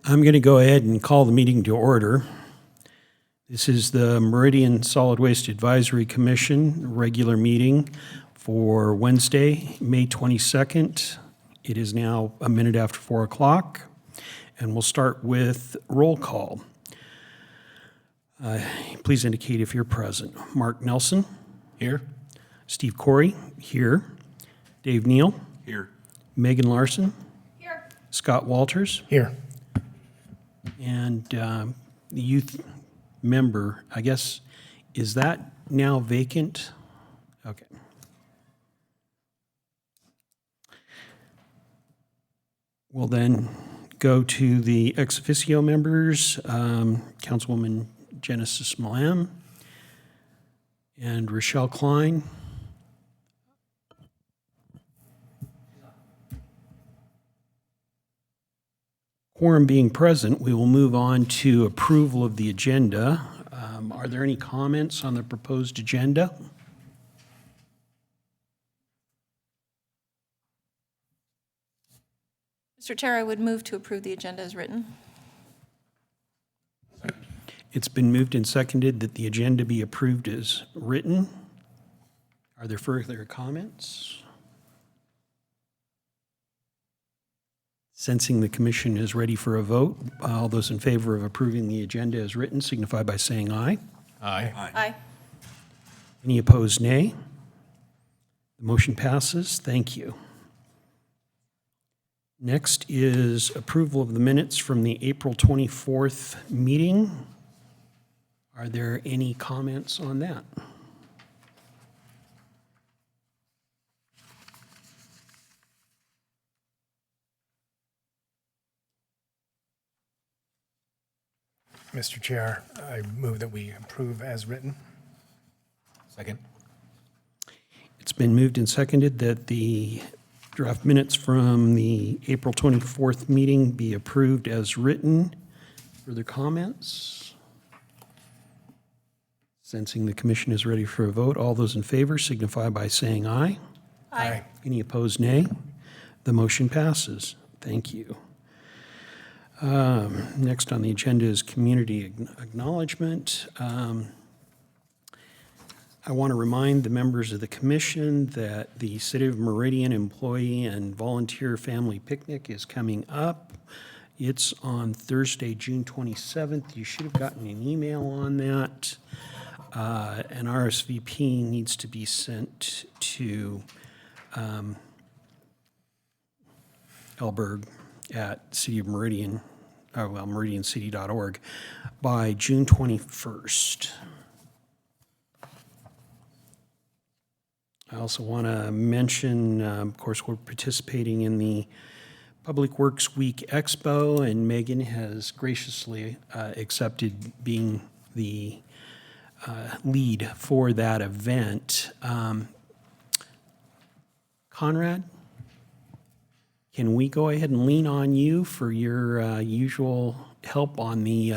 I'm going to go ahead and call the meeting to order. This is the Meridian Solid Waste Advisory Commission regular meeting for Wednesday, May 22nd. It is now a minute after 4 o'clock, and we'll start with roll call. Please indicate if you're present. Mark Nelson? Here. Steve Corey? Here. Dave Neal? Here. Megan Larson? Here. Scott Walters? Here. And the youth member, I guess, is that now vacant? Okay. We'll then go to the ex officio members, Councilwoman Genesis Malam and Rochelle Klein. Quorum being present, we will move on to approval of the agenda. Are there any comments on the proposed agenda? Mr. Chair, I would move to approve the agenda as written. It's been moved and seconded that the agenda be approved as written. Are there further comments? Sensing the commission is ready for a vote, all those in favor of approving the agenda as written signify by saying aye. Aye. Aye. Any opposed, nay? The motion passes. Thank you. Next is approval of the minutes from the April 24th meeting. Are there any comments on that? Mr. Chair, I move that we approve as written. Second. It's been moved and seconded that the draft minutes from the April 24th meeting be approved as written. Further comments? Sensing the commission is ready for a vote, all those in favor signify by saying aye. Aye. Any opposed, nay? The motion passes. Thank you. Next on the agenda is community acknowledgement. I want to remind the members of the commission that the City of Meridian Employee and Volunteer Family Picnic is coming up. It's on Thursday, June 27th. You should have gotten an email on that. An RSVP needs to be sent to Elberg at City of Meridian, meridiancity.org by June 21st. I also want to mention, of course, we're participating in the Public Works Week Expo, and Megan has graciously accepted being the lead for that event. Conrad? Can we go ahead and lean on you for your usual help on the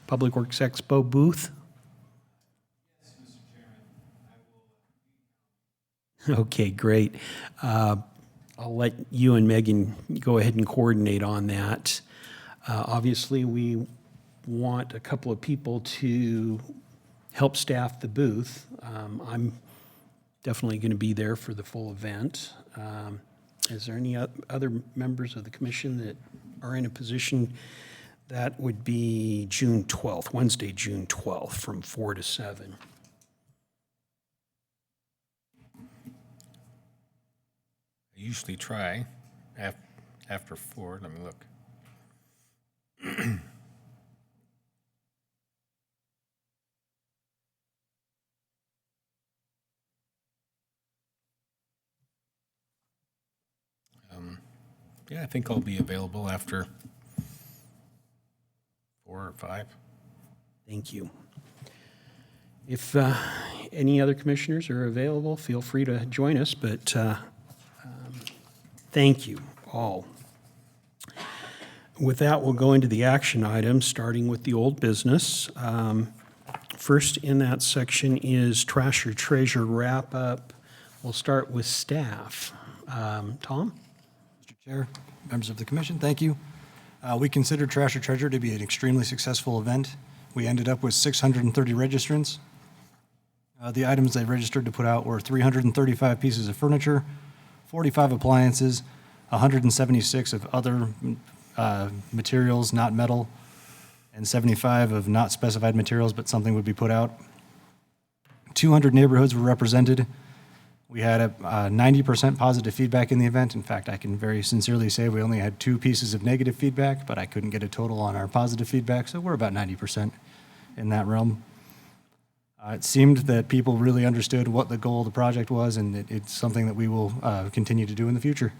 Public Works Expo booth? Yes, Mr. Chairman. Okay, great. I'll let you and Megan go ahead and coordinate on that. Obviously, we want a couple of people to help staff the booth. I'm definitely going to be there for the full event. Is there any other members of the commission that are in a position? That would be June 12th, Wednesday, June 12th, from 4 to 7. I usually try after 4. Let me look. Yeah, I think I'll be available after 4 or 5. Thank you. If any other commissioners are available, feel free to join us, but thank you all. With that, we'll go into the action items, starting with the old business. First in that section is trash or treasure wrap-up. We'll start with staff. Tom? Mr. Chair, members of the commission, thank you. We considered Trash or Treasure to be an extremely successful event. We ended up with 630 registrants. The items they registered to put out were 335 pieces of furniture, 45 appliances, 176 of other materials, not metal, and 75 of not specified materials, but something would be put out. 200 neighborhoods were represented. We had a 90% positive feedback in the event. In fact, I can very sincerely say we only had 2 pieces of negative feedback, but I couldn't get a total on our positive feedback, so we're about 90% in that realm. It seemed that people really understood what the goal of the project was, and it's something that we will continue to do in the future.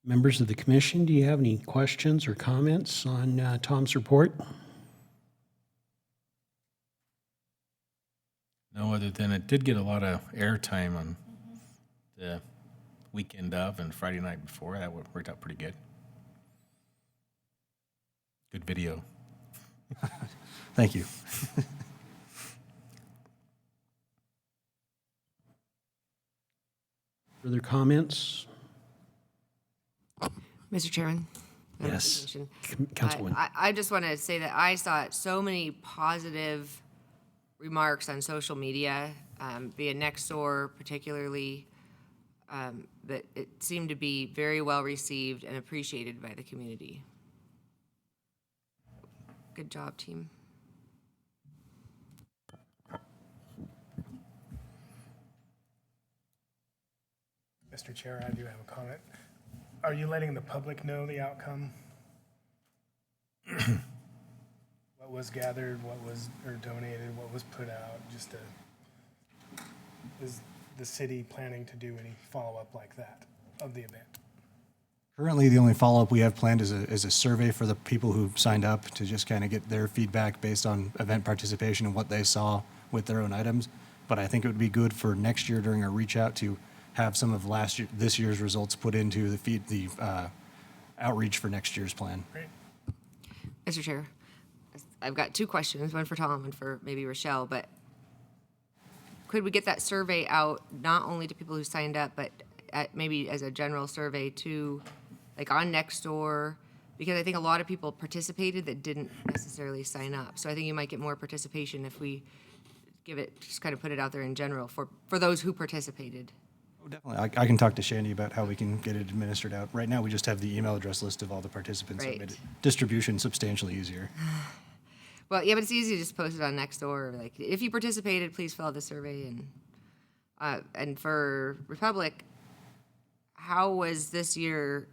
Members of the commission, do you have any questions or comments on Tom's report? No, other than it did get a lot of airtime on the weekend of and Friday night before. That worked out pretty good. Good video. Thank you. Further comments? Mr. Chairman? Yes. Commission. Councilwoman. I just want to say that I saw so many positive remarks on social media, via Nextdoor particularly, that it seemed to be very well received and appreciated by the community. Good job, team. Mr. Chair, I do have a comment. Are you letting the public know the outcome? What was gathered, or donated, what was put out, is the city planning to do any follow-up like that of the event? Currently, the only follow-up we have planned is a survey for the people who signed up to just kind of get their feedback based on event participation and what they saw with their own items. But I think it would be good for next year during our reach out to have some of this year's results put into the outreach for next year's plan. Great. Mr. Chair, I've got 2 questions, one for Tom and for maybe Rochelle, but could we get that survey out not only to people who signed up, but maybe as a general survey to, like on Nextdoor? Because I think a lot of people participated that didn't necessarily sign up. So I think you might get more participation if we just kind of put it out there in general for those who participated. Oh, definitely. I can talk to Shandy about how we can get it administered out. Right now, we just have the email address list of all the participants. So it made Right. distribution substantially easier. Well, yeah, but it's easy to just post it on Nextdoor. Like, if you participated, please fill out the survey. And for Republic, how was this year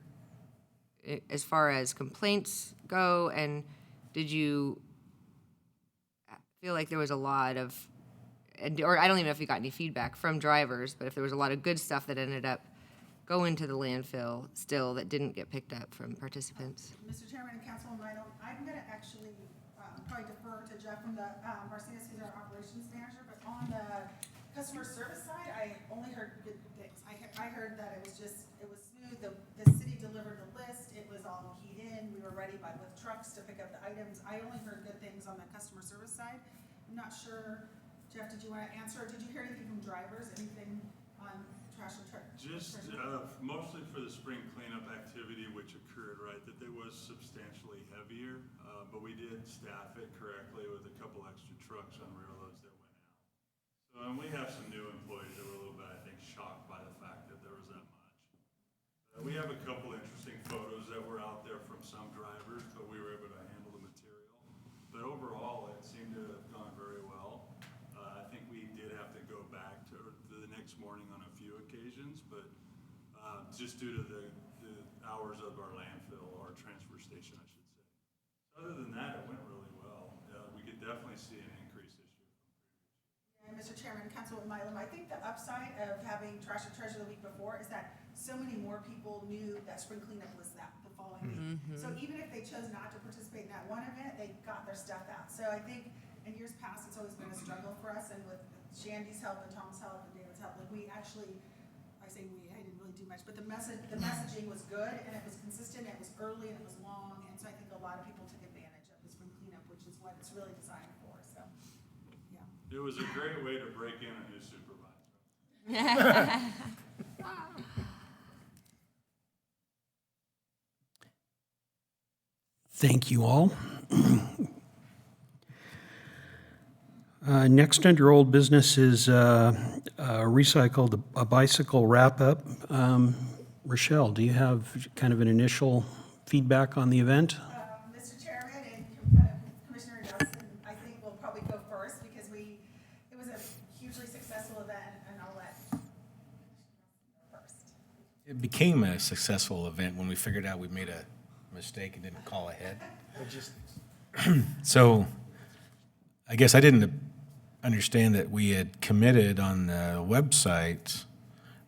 as far as complaints go? And did you feel like there was a lot of, or I don't even know if you got any feedback from drivers, but if there was a lot of good stuff that ended up going to the landfill still that didn't get picked up from participants? Mr. Chairman and Councilwoman, I'm going to actually probably defer to Jeff from the Marcinez, who's our operations manager, but on the customer service side, I only heard good things. I heard that it was smooth. The city delivered the list. It was all keyed in. We were ready with trucks to pick up the items. I only heard good things on the customer service side. I'm not sure, Jeff, did you want to answer? Did you hear anything from drivers? Anything on trash and truck? Just mostly for the spring cleanup activity, which occurred, right, that it was substantially heavier, but we did staff it correctly with a couple extra trucks on railroads that went out. So, and we have some new employees that were a little bit, I think, shocked by the fact that there was that much. We have a couple interesting photos that were out there from some drivers, but we were able to handle the material. But overall, it seemed to have gone very well. I think we did have to go back to the next morning on a few occasions, but just due to the hours of our landfill, or transfer station, I should say. Other than that, it went really well. We could definitely see an increase this year. Yeah, Mr. Chairman, Councilwoman Mylum, I think the upside of having Trash and Treasure the week before is that so many more people knew that spring cleanup was the following week. So even if they chose not to participate in that one event, they got their stuff out. So I think in years past, it's always been a struggle for us, and with Shandy's help and Tom's help and David's help, like we actually, I didn't really do much, but the messaging was good, and it was consistent, it was early, and it was long, and so I think a lot of people took advantage of the spring cleanup, which is what it's really designed for, so, yeah. It was a great way to break in a new supervisor. Thank you all. Next under old business is recycled, a bicycle wrap-up. Rochelle, do you have kind of an initial feedback on the event? Mr. Chairman and Commissioner Nelson, I think will probably go first because it was a hugely successful event, and I'll let go first. It became a successful event when we figured out we made a mistake and didn't call ahead. So I guess I didn't understand that we had committed on the website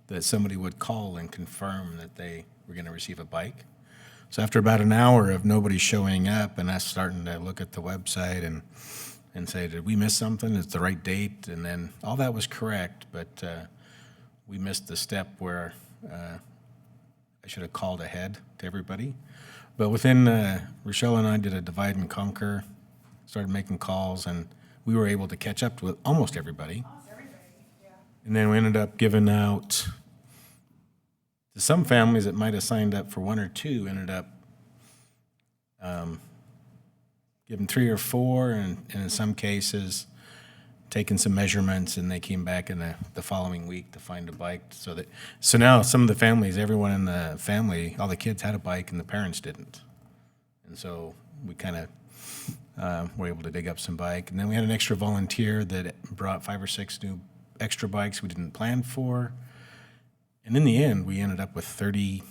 that somebody would call and confirm that they were going to receive a bike. So after about an hour of nobody showing up and us starting to look at the website and say, did we miss something? Is it the right date? And then all that was correct, but we missed the step where I should have called ahead to everybody. But within, Rochelle and I did a divide and conquer, started making calls, and we were able to catch up with almost everybody. Almost everybody, yeah. And then we ended up giving out to some families that might have signed up for one or two, ended up giving 3 or 4, and in some cases, taking some measurements, and they came back in the following week to find a bike. So now some of the families, everyone in the family, all the kids had a bike, and the parents didn't. And so we kind of were able to dig up some bike. And then we had an extra volunteer that brought 5 or 6 new extra bikes we didn't plan for. And in the end, we ended up with 30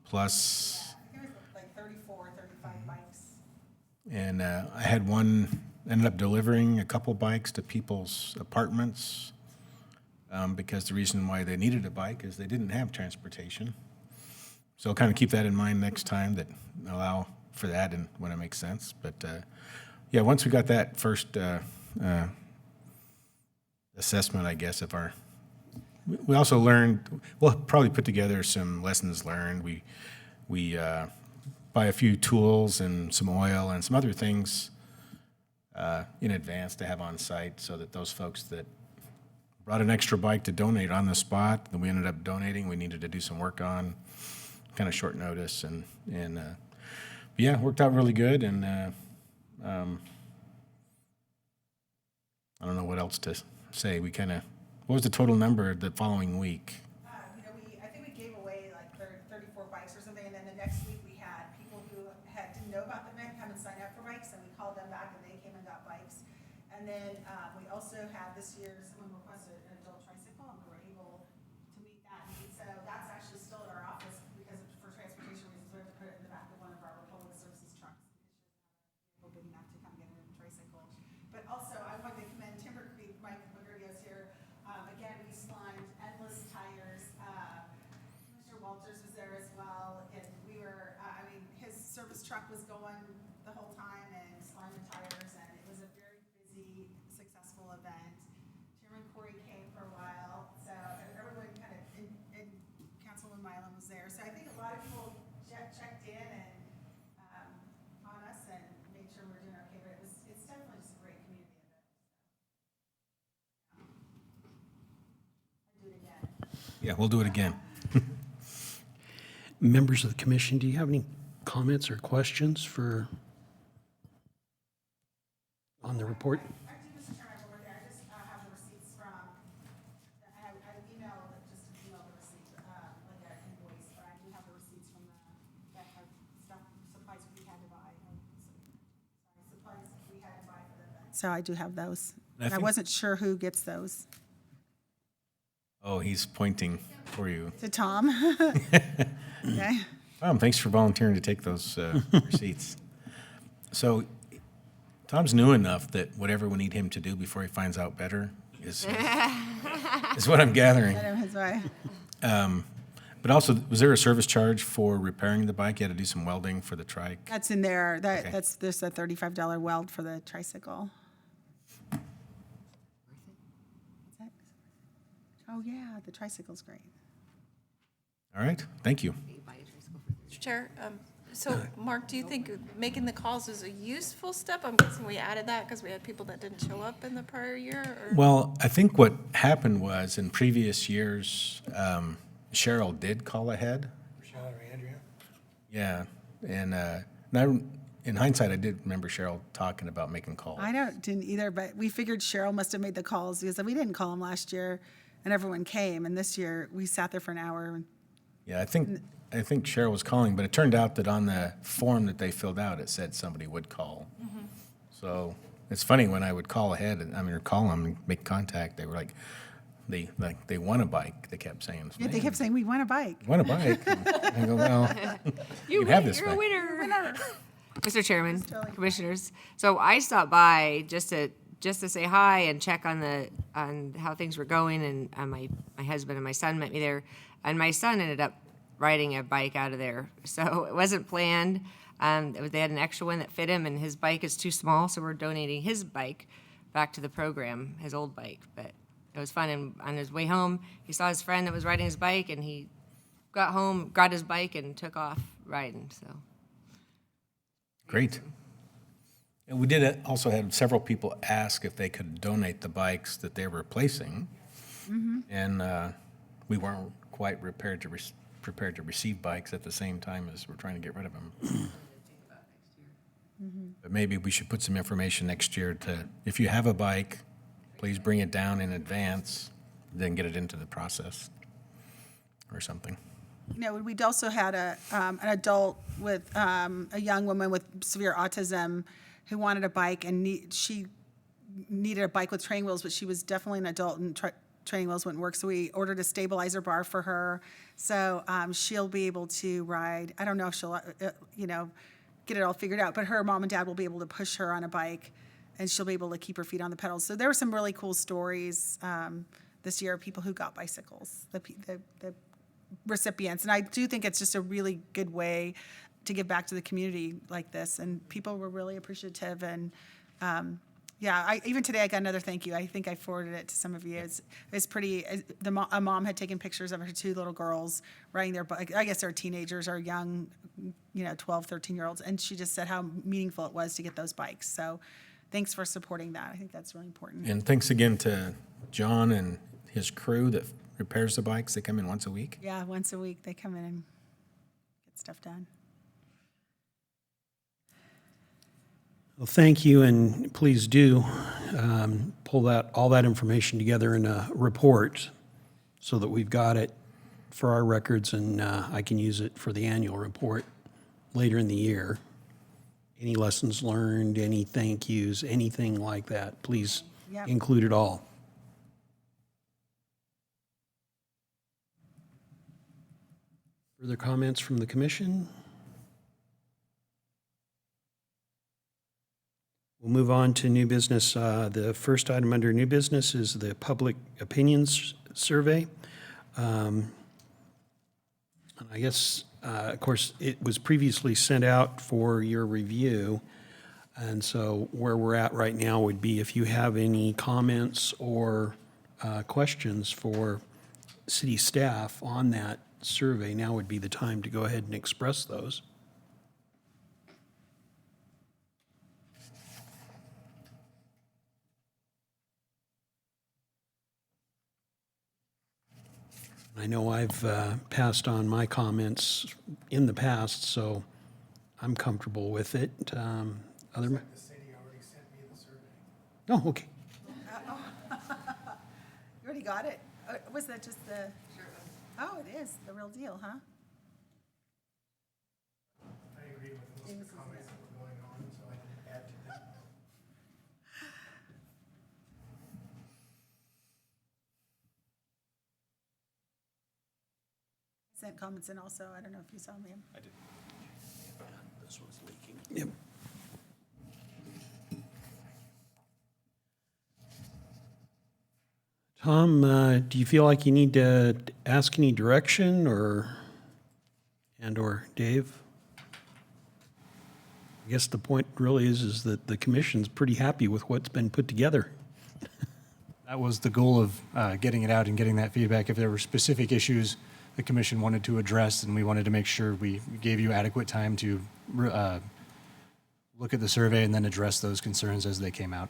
plus. I think it was like 34, 35 bikes. And I had one, ended up delivering a couple bikes to people's apartments because the reason why they needed a bike is they didn't have transportation. So kind of keep that in mind next time, that allow for that and when it makes sense. But yeah, once we got that first assessment, I guess, of our, we also learned, we'll probably put together some lessons learned. We buy a few tools and some oil and some other things in advance to have on site, so that those folks that brought an extra bike to donate on the spot, that we ended up donating, we needed to do some work on, kind of short notice, and yeah, it worked out really good. And I don't know what else to say. We kind of, what was the total number the following week? I think we gave away like 34 bikes or something, and then the next week we had people who didn't know about the event come and sign up for bikes, and we called them back and they came and got bikes. And then we also had this year, someone requested an adult tricycle, and we were able to meet that need. So that's actually still at our office because for transportation reasons, we have to put it in the back of one of our Republic Services trucks. People big enough to come get a tricycle. But also, I wanted to commend Timber Creek, Mike McGurdios here. Again, we slimed endless tires. Mr. Walters was there as well, and we were, his service truck was going the whole time and sliming tires, and it was a very busy, successful event. Chairman Corey came for a while, so everyone kind of, and Councilman Milam was there. So I think a lot of people checked in and on us and made sure we're doing okay, but it's definitely just a great community event. I'd do it again. Yeah, we'll do it again. Members of the commission, do you have any comments or questions on the report? I do, Mr. Chairman, over there, I just have the receipts from, I emailed the receipt, like an invoice, but I do have the receipts from that have supplies we had to buy. Supplies we had to buy for the event. So I do have those. I I think- wasn't sure who gets those. Oh, he's pointing for you. To Tom? Okay. Tom, thanks for volunteering to take those receipts. So Tom's new enough that whatever we need him to do before he finds out better is what I'm gathering. That's right. But also, was there a service charge for repairing the bike? You had to do some welding for the trike? That's in there. Okay. There's a $35 weld for the tricycle. Oh, yeah, the tricycle's great. All right, thank you. Mr. Chair, so Mark, do you think making the calls is a useful step? I'm guessing we added that because we had people that didn't show up in the prior year, or? Well, I think what happened was in previous years, Cheryl did call ahead. Michelle or Andrea? Yeah, and in hindsight, I did remember Cheryl talking about making calls. Didn't either, but we figured Cheryl must have made the calls because we didn't call them last year and everyone came. And this year we sat there for an hour. Yeah, I think Cheryl was calling, but it turned out that on the form that they filled out, it said somebody would call. So it's funny when I would call ahead, or call them and make contact, they were like, they want a bike. They kept saying, Yeah, they kept saying, we want a bike. want a bike? And I go, well, You can have win, this you're a bike. winner. Mr. Chairman, Commissioners, so I stopped by just to say hi and check on how things were going, and my husband and my son met me there, and my son ended up riding a bike out of there, so it wasn't planned. They had an extra one that fit him, and his bike is too small, so we're donating his bike back to the program, his old bike. But it was fun, and on his way home, he saw his friend that was riding his bike, and he got home, got his bike, and took off riding, so. Great. And we did also have several people ask if they could donate the bikes that they were replacing. And we weren't quite prepared to receive bikes at the same time as we're trying to get rid of them. But maybe we should put some information next year if you have a bike, please bring it down in advance, then get it into the process or something. We'd also had an adult with a young woman with severe autism who wanted a bike, and she needed a bike with training wheels, but she was definitely an adult, and training wheels wouldn't work. So we ordered a stabilizer bar for her, so she'll be able to ride. I don't know if she'll, get it all figured out, but her mom and dad will be able to push her on a bike, and she'll be able to keep her feet on the pedals. So there were some really cool stories this year of people who got bicycles, the recipients. And I do think it's just a really good way to give back to the community like this. And people were really appreciative. And even today I got another thank you. I think I forwarded it to some of you. It's pretty, a mom had taken pictures of her two little girls riding their bike. I guess they're teenagers or young, 12, 13-year-olds. And she just said how meaningful it was to get those bikes. So thanks for supporting that. I think that's really important. And thanks again to John and his crew that repairs the bikes. They come in once a week. Yeah, once a week they come in and get stuff done. Well, thank you, and please do pull all that information together in a report so that we've got it for our records, and I can use it for the annual report later in the year. Any lessons learned, any thank yous, anything like that, please Yep. include it all. Further comments from the commission? We'll move on to new business. The first item under new business is the public opinions survey. And I guess, of course, it was previously sent out for your review. And so where we're at right now would be if you have any comments or questions for city staff on that survey, now would be the time to go ahead and express those. I know I've passed on my comments in the past, so I'm comfortable with it. Other? The city already sent me the survey. Oh, okay. You already got it? Was that just the? Oh, it is the real deal, huh? I agree with most of the comments that were going on, so I didn't add to them. Sent comments in also. I don't know if you saw them. This one's leaking. Yep. Tom, do you feel like you need to ask any direction or Dave? I guess the point really is that the commission's pretty happy with what's been put together. That was the goal of getting it out and getting that feedback. If there were specific issues the commission wanted to address, and we wanted to make sure we gave you adequate time to look at the survey and then address those concerns as they came out.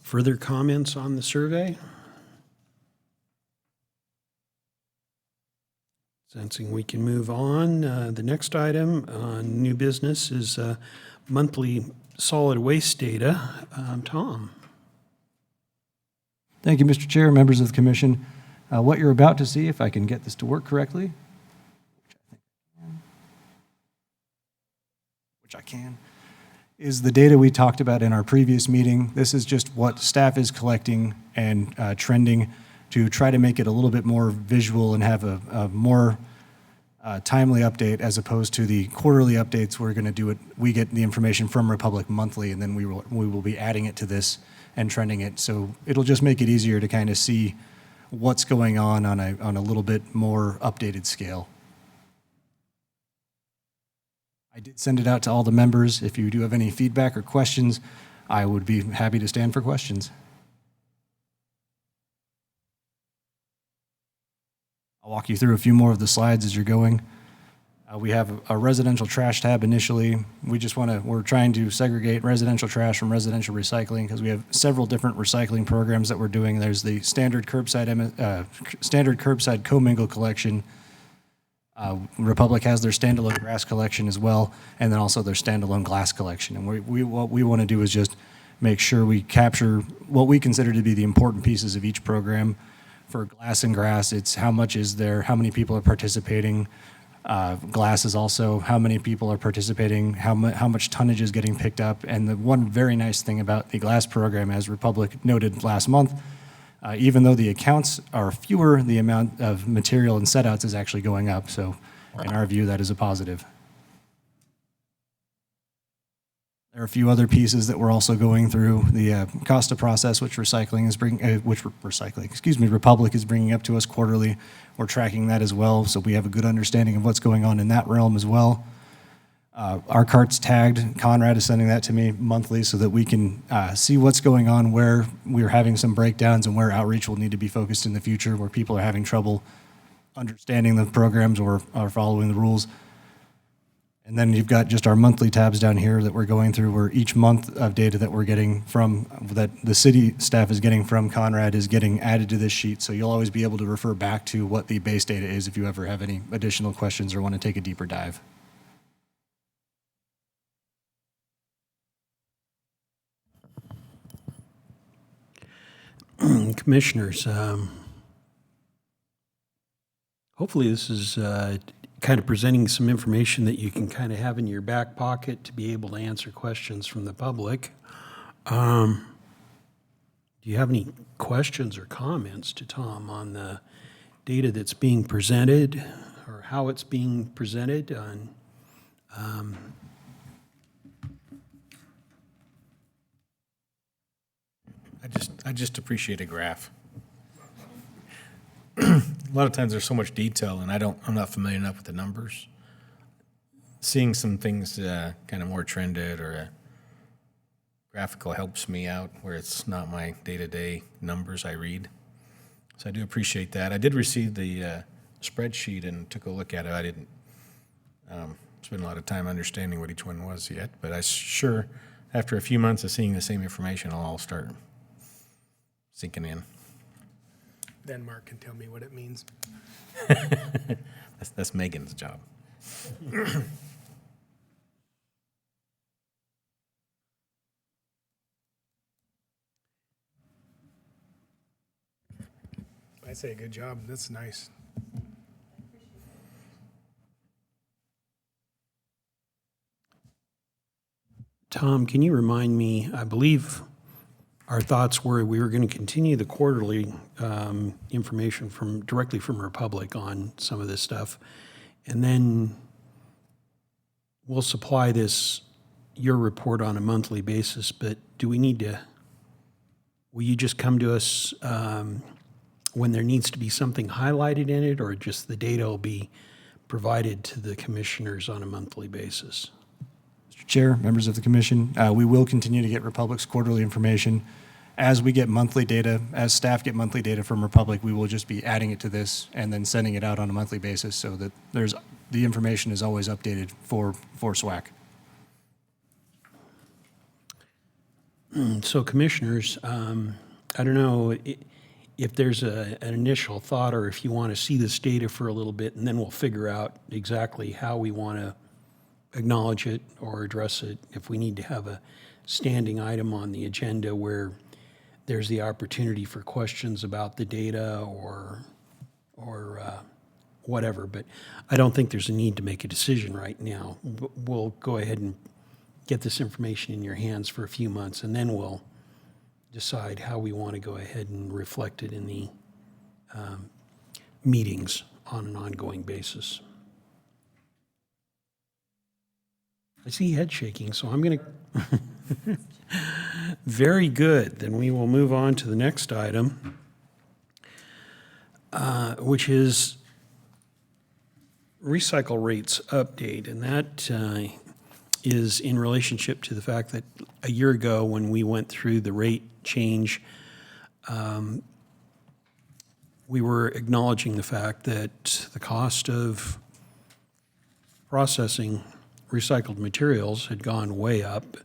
Further comments on the survey? Sensing we can move on. The next item on new business is monthly solid waste data. Tom? Thank you, Mr. Chair, members of the commission. What you're about to see, if I can get this to work correctly, which I can, is the data we talked about in our previous meeting. This is just what staff is collecting and trending to try to make it a little bit more visual and have a more timely update as opposed to the quarterly updates. We're going to do it. We get the information from Republic monthly, and then we will be adding it to this and trending it. So it'll just make it easier to kind of see what's going on a little bit more updated scale. I did send it out to all the members. If you do have any feedback or questions, I would be happy to stand for questions. I'll walk you through a few more of the slides as you're going. We have a residential trash tab initially. We're trying to segregate residential trash from residential recycling because we have several different recycling programs that we're doing. There's the standard curbside commingle collection. Republic has their standalone grass collection as well, and then also their standalone glass collection. And what we want to do is just make sure we capture what we consider to be the important pieces of each program. For glass and grass, it's how much is there, how many people are participating. Glass is also how many people are participating, how much tonnage is getting picked up. And the one very nice thing about the glass program, as Republic noted last month, even though the accounts are fewer, the amount of material and setouts is actually going up. So in our view, that is a positive. There are a few other pieces that we're also going through. The Costa process, which Republic is bringing up to us quarterly. We're tracking that as well, so we have a good understanding of what's going on in that realm as well. Our cart's tagged. Conrad is sending that to me monthly so that we can see what's going on, where we're having some breakdowns and where outreach will need to be focused in the future, where people are having trouble understanding the programs or are following the rules. And then you've got just our monthly tabs down here that we're going through, where each month of data that we're getting that the city staff is getting from Conrad is getting added to this sheet. So you'll always be able to refer back to what the base data is if you ever have any additional questions or want to take a deeper dive. Commissioners, hopefully this is kind of presenting some information that you can kind of have in your back pocket to be able to answer questions from the public. Do you have any questions or comments to Tom on the data that's being presented or how it's being presented? I just appreciate a graph. A lot of times there's so much detail, and I'm not familiar enough with the numbers. Seeing some things kind of more trended or graphical helps me out where it's not my day-to-day numbers I read. So I do appreciate that. I did receive the spreadsheet and took a look at it. I didn't spend a lot of time understanding what each one was yet, but I sure, after a few months of seeing the same information, it'll all start sinking in. Then Mark can tell me what it means. That's Megan's job. I say good job. That's nice. Tom, can you remind me, I believe our thoughts were we were going to continue the quarterly information directly from Republic on some of this stuff, and then we'll supply your report on a monthly basis, but will you just come to us when there needs to be something highlighted in it, or just the data will be provided to the commissioners on a monthly basis? Mr. Chair, members of the commission, we will continue to get Republic's quarterly information. As we get monthly data, as staff get monthly data from Republic, we will just be adding it to this and then sending it out on a monthly basis so that the information is always updated for SWAC. So commissioners, I don't know, if there's an initial thought, or if you want to see this data for a little bit, and then we'll figure out exactly how we want to acknowledge it or address it, if we need to have a standing item on the agenda where there's the opportunity for questions about the data or whatever. But I don't think there's a need to make a decision right now. We'll go ahead and get this information in your hands for a few months, and then we'll decide how we want to go ahead and reflect it in the meetings on an ongoing basis. I see head shaking, so I'm going to... Very good. Then we will move on to the next item, which is recycle rates update. And that is in relationship to the fact that a year ago when we went through the rate change, we were acknowledging the fact that the cost of processing recycled materials had gone way up,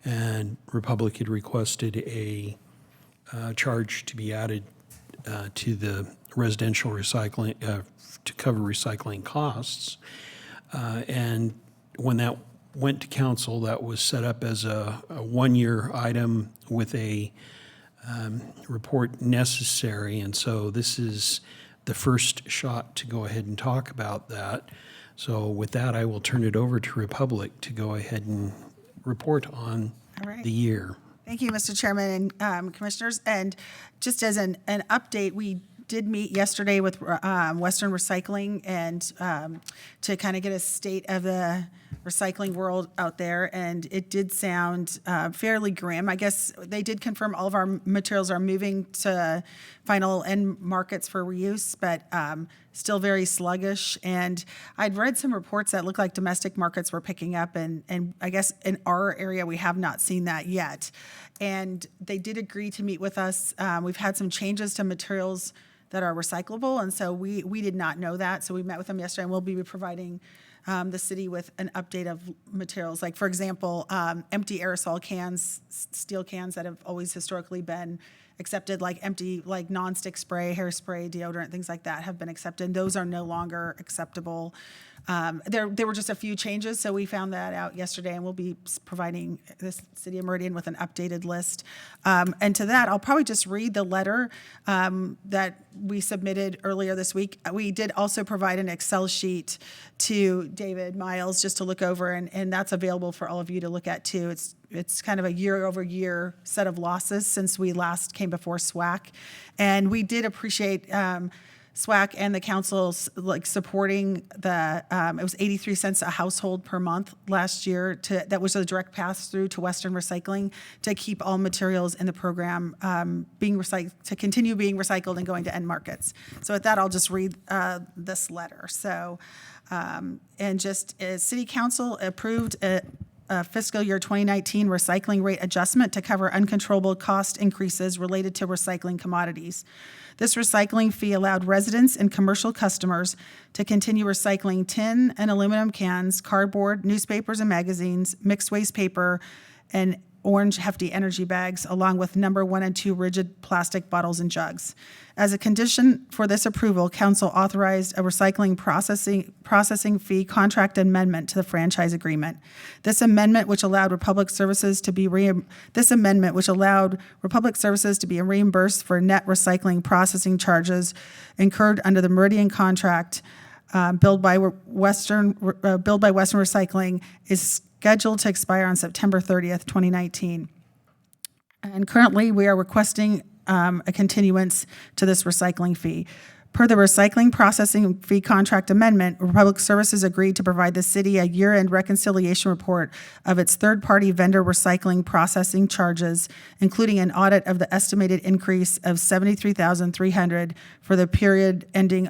and Republic had requested a charge to be added to the residential recycling, to cover recycling costs. And when that went to council, that was set up as a one-year item with a report necessary. And so this is the first shot to go ahead and talk about that. So with that, I will turn it over to Republic to go ahead and report on All right. the year. Thank you, Mr. Chairman and Commissioners. And just as an update, we did meet yesterday with Western Recycling and to kind of get a state of the recycling world out there. And it did sound fairly grim. I guess they did confirm all of our materials are moving to final end markets for reuse, but still very sluggish. And I'd read some reports that looked like domestic markets were picking up, and I guess in our area, we have not seen that yet. And they did agree to meet with us. We've had some changes to materials that are recyclable, and so we did not know that. So we met with them yesterday, and we'll be providing the city with an update of materials. Like, for example, empty aerosol cans, steel cans that have always historically been accepted, like empty, like nonstick spray, hairspray, deodorant, things like that have been accepted. Those are no longer acceptable. There were just a few changes, so we found that out yesterday, and we'll be providing the City of Meridian with an updated list. And to that, I'll probably just read the letter that we submitted earlier this week. We did also provide an Excel sheet to David Miles just to look over, and that's available for all of you to look at too. It's kind of a year-over-year set of losses since we last came before SWAC. And we did appreciate SWAC and the council's supporting the, it was 83 cents a household per month last year that was a direct pass through to Western Recycling to keep all materials in the program being recycled, to continue being recycled and going to end markets. So with that, I'll just read this letter. So, and just City Council approved a fiscal year 2019 recycling rate adjustment to cover uncontrollable cost increases related to recycling commodities. This recycling fee allowed residents and commercial customers to continue recycling tin and aluminum cans, cardboard, newspapers and magazines, mixed waste paper, and orange hefty energy bags, along with number 1 and 2 rigid plastic bottles and jugs. As a condition for this approval, council authorized a recycling processing fee contract amendment to the franchise agreement. This amendment, which allowed Republic Services to be reimbursed for net recycling processing charges incurred under the Meridian contract billed by Western Recycling, is scheduled to expire on September 30th, 2019. And currently, we are requesting a continuance to this recycling fee. Per the recycling processing fee contract amendment, Republic Services agreed to provide the city a year-end reconciliation report of its third-party vendor recycling processing charges, including an audit of the estimated increase of $73,300 for the period ending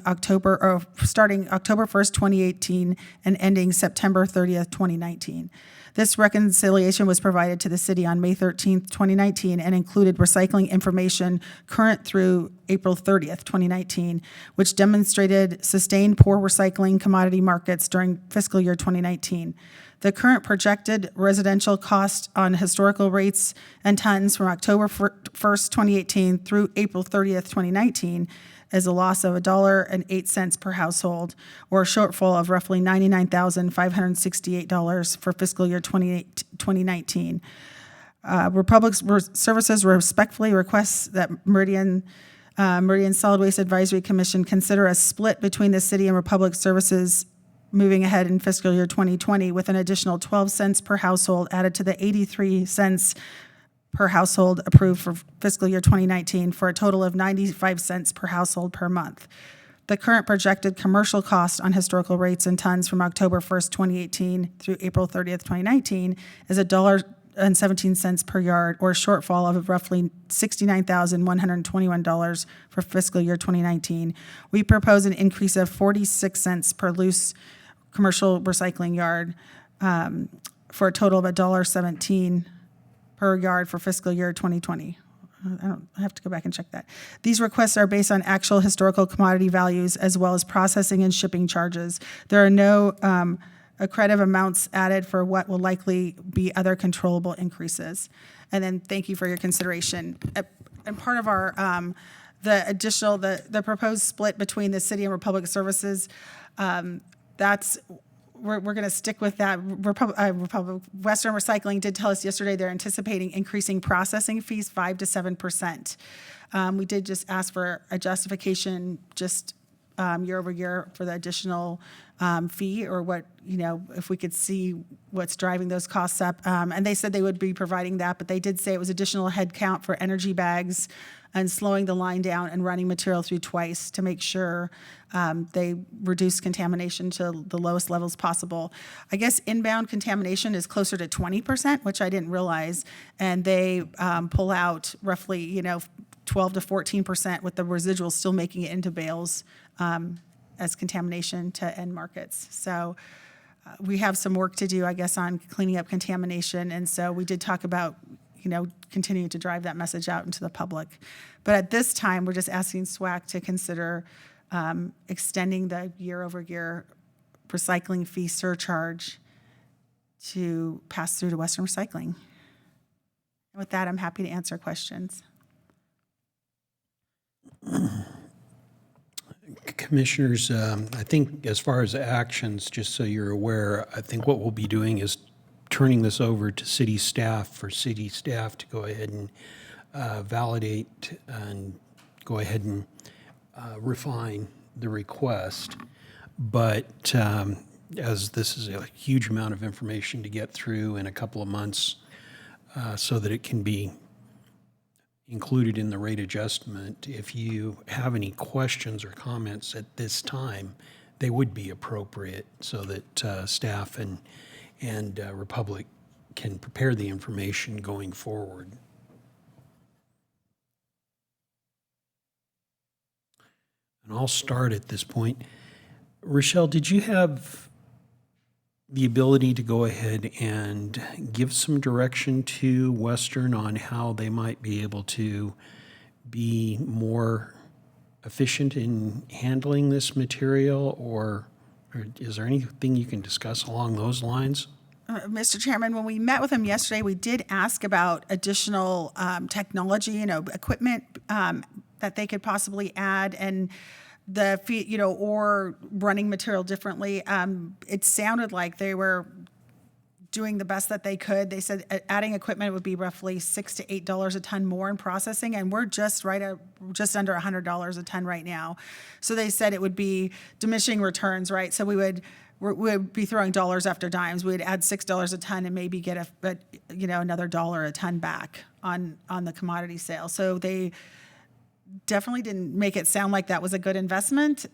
starting October 1st, 2018, and ending September 30th, 2019. This reconciliation was provided to the city on May 13th, 2019, and included recycling information current through April 30th, 2019, which demonstrated sustained poor recycling commodity markets during fiscal year 2019. The current projected residential cost on historical rates and tons from October 1st, 2018 through April 30th, 2019 is a loss of $1.08 per household, or a shortfall of roughly $99,568 for fiscal year 2019. Republic Services respectfully requests that Meridian Solid Waste Advisory Commission consider a split between the city and Republic Services moving ahead in fiscal year 2020 with an additional 12 cents per household added to the 83 cents per household approved for fiscal year 2019 for a total of 95 cents per household per month. The current projected commercial cost on historical rates and tons from October 1st, 2018 through April 30th, 2019 is $1.17 per yard, or a shortfall of roughly $69,121 for fiscal year 2019. We propose an increase of 46 cents per loose commercial recycling yard for a total of $1.17 per yard for fiscal year 2020. I have to go back and check that. These requests are based on actual historical commodity values as well as processing and shipping charges. There are no accretive amounts added for what will likely be other controllable increases. And then thank you for your consideration. And part of our, the proposed split between the city and Republic Services, we're going to stick with that. Western Recycling did tell us yesterday they're anticipating increasing processing fees 5 to 7%. We did just ask for a justification just year over year for the additional fee, or what, if we could see what's driving those costs up. And they said they would be providing that, but they did say it was additional headcount for energy bags and slowing the line down and running material through twice to make sure they reduce contamination to the lowest levels possible. I guess inbound contamination is closer to 20%, which I didn't realize, and they pull out roughly 12 to 14%, with the residual still making it into bales as contamination to end markets. So we have some work to do, I guess, on cleaning up contamination, and so we did talk about continuing to drive that message out into the public. But at this time, we're just asking SWAC to consider extending the year-over-year recycling fee surcharge to pass through to Western Recycling. And with that, I'm happy to answer questions. Commissioners, I think as far as actions, just so you're aware, I think what we'll be doing is turning this over to city staff for city staff to go ahead and validate and go ahead and refine the request. But as this is a huge amount of information to get through in a couple of months, so that it can be included in the rate adjustment, if you have any questions or comments at this time, they would be appropriate so that staff and Republic can prepare the information going forward. And I'll start at this point. Rochelle, did you have the ability to go ahead and give some direction to Western on how they might be able to be more efficient in handling this material, or is there anything you can discuss along those lines? Mr. Chairman, when we met with them yesterday, we did ask about additional technology, equipment that they could possibly add, and the fee, or running material differently. It sounded like they were doing the best that they could. They said adding equipment would be roughly $6 to $8 a ton more in processing, and we're just under $100 a ton right now. So they said it would be diminishing returns, right? So we'd be throwing dollars after dimes. We'd add $6 a ton and maybe get another $1 a ton back on the commodity sale. So they definitely didn't make it sound like that was a good investment.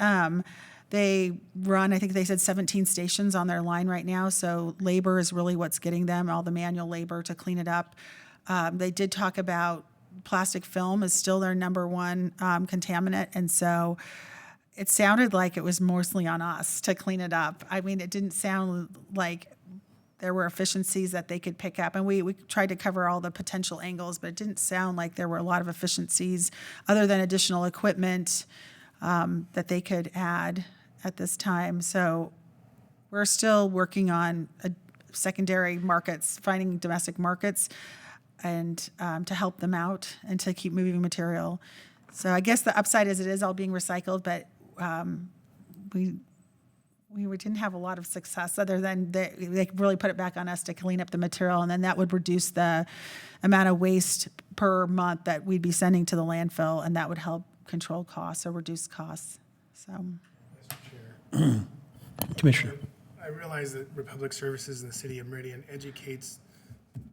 They run, I think they said 17 stations on their line right now, so labor is really what's getting them, all the manual labor to clean it up. They did talk about plastic film is still their number one contaminant, and so it sounded like it was mostly on us to clean it up. I mean, it didn't sound like there were efficiencies that they could pick up. And we tried to cover all the potential angles, but it didn't sound like there were a lot of efficiencies other than additional equipment that they could add at this time. So we're still working on secondary markets, finding domestic markets, and to help them out and to keep moving material. So I guess the upside is it is all being recycled, but we didn't have a lot of success other than they really put it back on us to clean up the material, and then that would reduce the amount of waste per month that we'd be sending to the landfill, and that would help control costs or reduce costs. So, Mr. Chair, Commissioner. I realize that Republic Services in the city of Meridian educates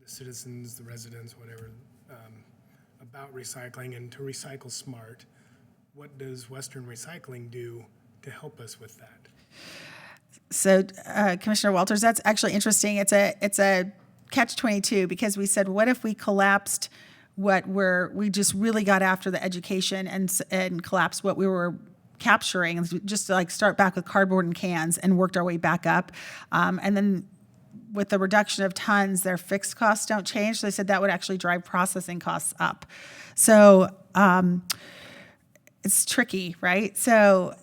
the citizens, the residents, whatever, about recycling and to recycle smart. What does Western Recycling do to help us with that? So Commissioner Walters, that's actually interesting. It's a catch-22 because we said, what if we collapsed we just really got after the education and collapsed what we were capturing, and just to like start back with cardboard and cans and worked our way back up. And then with the reduction of tons, their fixed costs don't change. So they said that would actually drive processing costs up. So it's tricky, right? So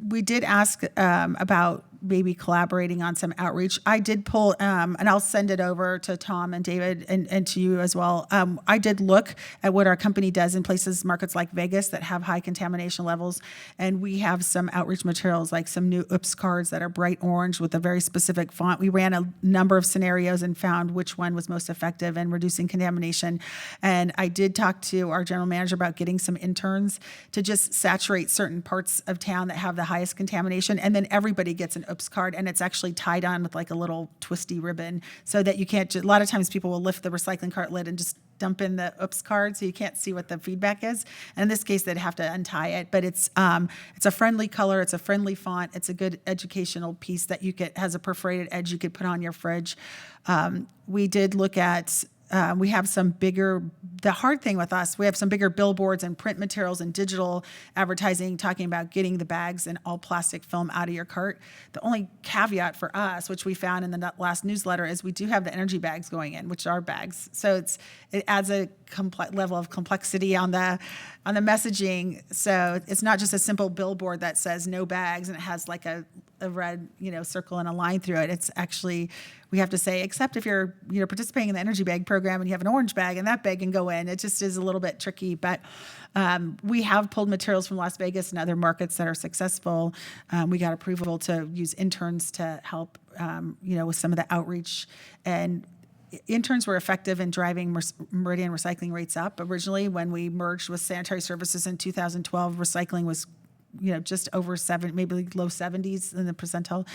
we did ask about maybe collaborating on some outreach. I did pull, and I'll send it over to Tom and David and to you as well. I did look at what our company does in places, markets like Vegas that have high contamination levels. And we have some outreach materials, like some new OOPS cards that are bright orange with a very specific font. We ran a number of scenarios and found which one was most effective in reducing contamination. And I did talk to our general manager about getting some interns to just saturate certain parts of town that have the highest contamination. And then everybody gets an OOPS card, and it's actually tied on with like a little twisty ribbon so that you can't, a lot of times people will lift the recycling cart lid and just dump in the OOPS card so you can't see what the feedback is. And in this case, they'd have to untie it, but it's a friendly color, it's a friendly font, it's a good educational piece that has a perforated edge you could put on your fridge. We did look at we have some bigger, the hard thing with us, we have some bigger billboards and print materials and digital advertising talking about getting the bags and all plastic film out of your cart. The only caveat for us, which we found in the last newsletter, is we do have the energy bags going in, which are bags. So it adds a level of complexity on the messaging. So it's not just a simple billboard that says no bags and it has like a red, circle and a line through it. It's actually, we have to say, except if you're, participating in the energy bag program and you have an orange bag and that bag can go in. It just is a little bit tricky, but we have pulled materials from Las Vegas and other markets that are successful. We got approval to use interns to help, with some of the outreach, and interns were effective in driving Meridian recycling rates up. Originally, when we merged with sanitary services in 2012, recycling was just over 7, maybe low 70s in the percentile.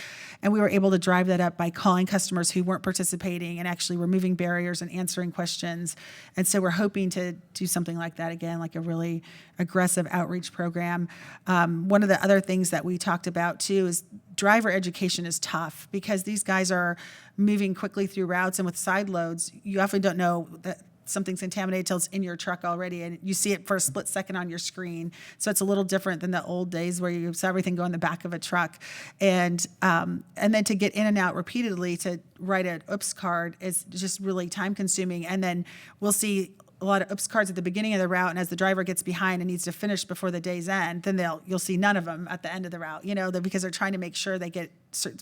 And we were able to drive that up by calling customers who weren't participating and actually removing barriers and answering questions. And so we're hoping to do something like that again, like a really aggressive outreach program. One of the other things that we talked about too is driver education is tough because these guys are moving quickly through routes, and with side loads, you often don't know that something's contaminated till it's in your truck already, and you see it for a split second on your screen. So it's a little different than the old days where you saw everything go in the back of a truck. And then to get in and out repeatedly to write an OOPS card is just really time consuming. And then we'll see a lot of OOPS cards at the beginning of the route, and as the driver gets behind and needs to finish before the day's end, then you'll see none of them at the end of the route, because they're trying to make sure they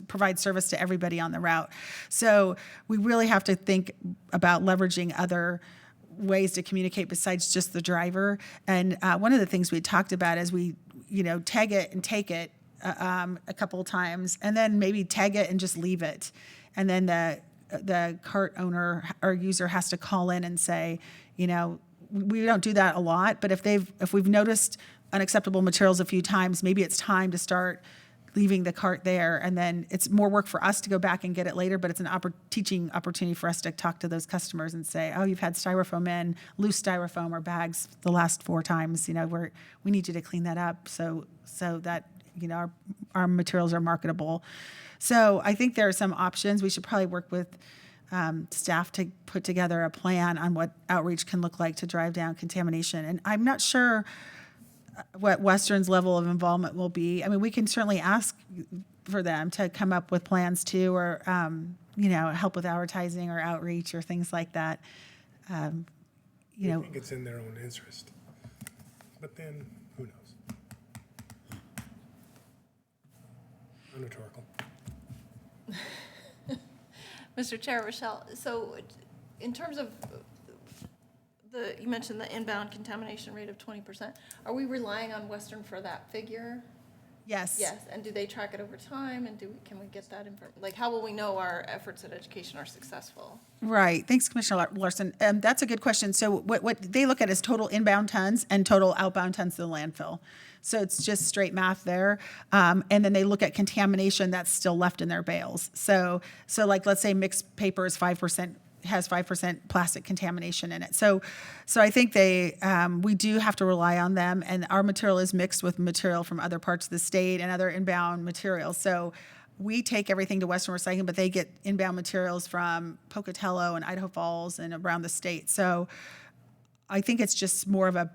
provide service to everybody on the route. So we really have to think about leveraging other ways to communicate besides just the driver. And one of the things we talked about is we, tag it and take it a couple of times, and then maybe tag it and just leave it. And then the cart owner or user has to call in and say, we don't do that a lot, but if we've noticed unacceptable materials a few times, maybe it's time to start leaving the cart there. And then it's more work for us to go back and get it later, but it's an teaching opportunity for us to talk to those customers and say, oh, you've had styrofoam in, loose styrofoam or bags the last 4 times, we need you to clean that up so that, our materials are marketable. So I think there are some options. We should probably work with staff to put together a plan on what outreach can look like to drive down contamination. And I'm not sure what Western's level of involvement will be. I mean, we can certainly ask for them to come up with plans too, or help with advertising or outreach or things like that. I think it's in their own interest. But then, who knows? Rhetorical. Mr. Chair, Rochelle, so in terms of you mentioned the inbound contamination rate of 20%. Are we relying on Western for that figure? Yes. Yes, and do they track it over time, and can we get that like, how will we know our efforts at education are successful? Right. Thanks, Commissioner Larson. That's a good question. So what they look at is total inbound tons and total outbound tons to the landfill. So it's just straight math there. And then they look at contamination that's still left in their bales. So like, let's say mixed paper is 5%, has 5% plastic contamination in it. So I think we do have to rely on them, and our material is mixed with material from other parts of the state and other inbound materials. So we take everything to Western Recycling, but they get inbound materials from Pocatello and Idaho Falls and around the state. So I think it's just more of a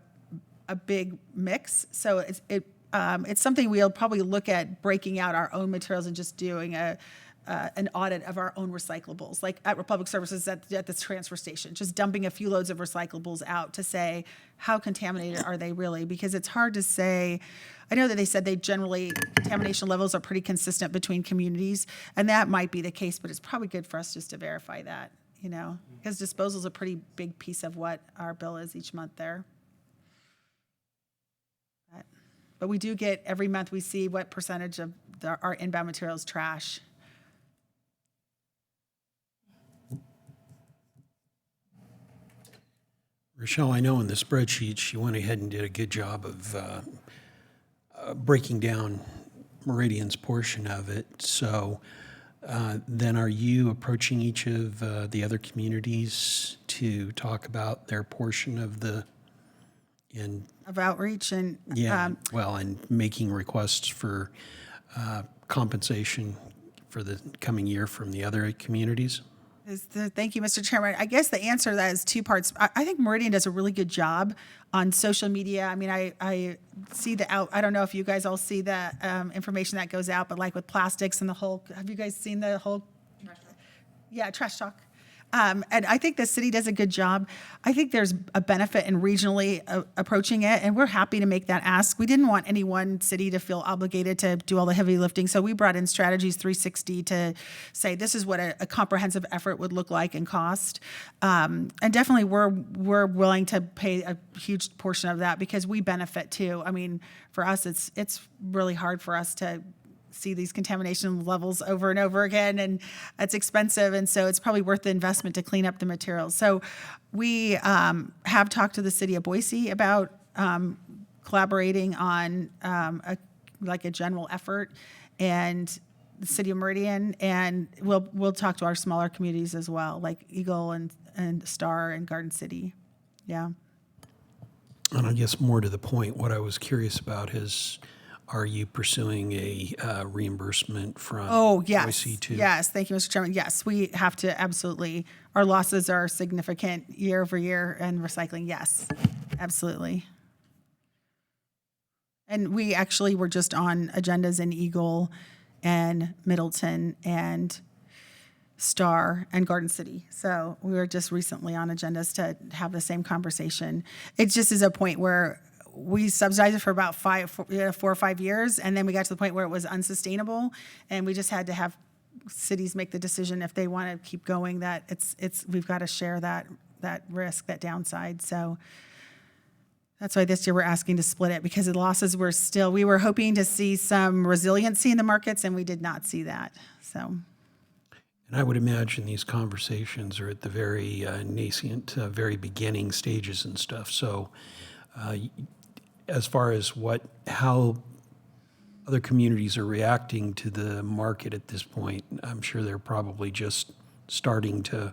big mix. So it's something we'll probably look at breaking out our own materials and just doing an audit of our own recyclables, like at Republic Services at the transfer station, just dumping a few loads of recyclables out to say, how contaminated are they really? Because it's hard to say. I know that they said contamination levels are pretty consistent between communities, and that might be the case, but it's probably good for us just to verify that, because disposal is a pretty big piece of what our bill is each month there. But we do get, every month we see what percentage of our inbound materials trash. Rochelle, I know in the spreadsheet, she went ahead and did a good job of breaking down Meridian's portion of it. So then are you approaching each of the other communities to talk about their portion of Of outreach and. and making requests for compensation for the coming year from the other communities? Thank you, Mr. Chairman. I guess the answer to that is two parts. I think Meridian does a really good job on social media. I mean, I see I don't know if you guys all see the information that goes out, but like with plastics and have you guys seen the whole? Trash talk. Yeah, trash talk. And I think the city does a good job. I think there's a benefit in regionally approaching it, and we're happy to make that ask. We didn't want any one city to feel obligated to do all the heavy lifting, so we brought in Strategies 360 to say this is what a comprehensive effort would look like and cost. And definitely we're willing to pay a huge portion of that because we benefit too. I mean, for us, it's really hard for us to see these contamination levels over and over again, and it's expensive, and so it's probably worth the investment to clean up the materials. So we have talked to the city of Boise about collaborating on a general effort, and the city of Meridian, and we'll talk to our smaller communities as well, like Eagle and Star and Garden City. Yeah. And I guess more to the point, what I was curious about is, are you pursuing a reimbursement from Boise too? Yes, thank you, Mr. Chairman. Yes, we have to absolutely. Our losses are significant year over year in recycling. Yes, absolutely. And we actually were just on agendas in Eagle and Middleton and Star and Garden City. So we were just recently on agendas to have the same conversation. It just is a point where we subsidized it for about 4 or 5 years, and then we got to the point where it was unsustainable, and we just had to have cities make the decision if they want to keep going, that we've got to share that risk, that downside. So that's why this year we're asking to split it, because the losses we were hoping to see some resiliency in the markets, and we did not see that. So. And I would imagine these conversations are at the very nascent, very beginning stages and stuff. So as far as how other communities are reacting to the market at this point, I'm sure they're probably just starting to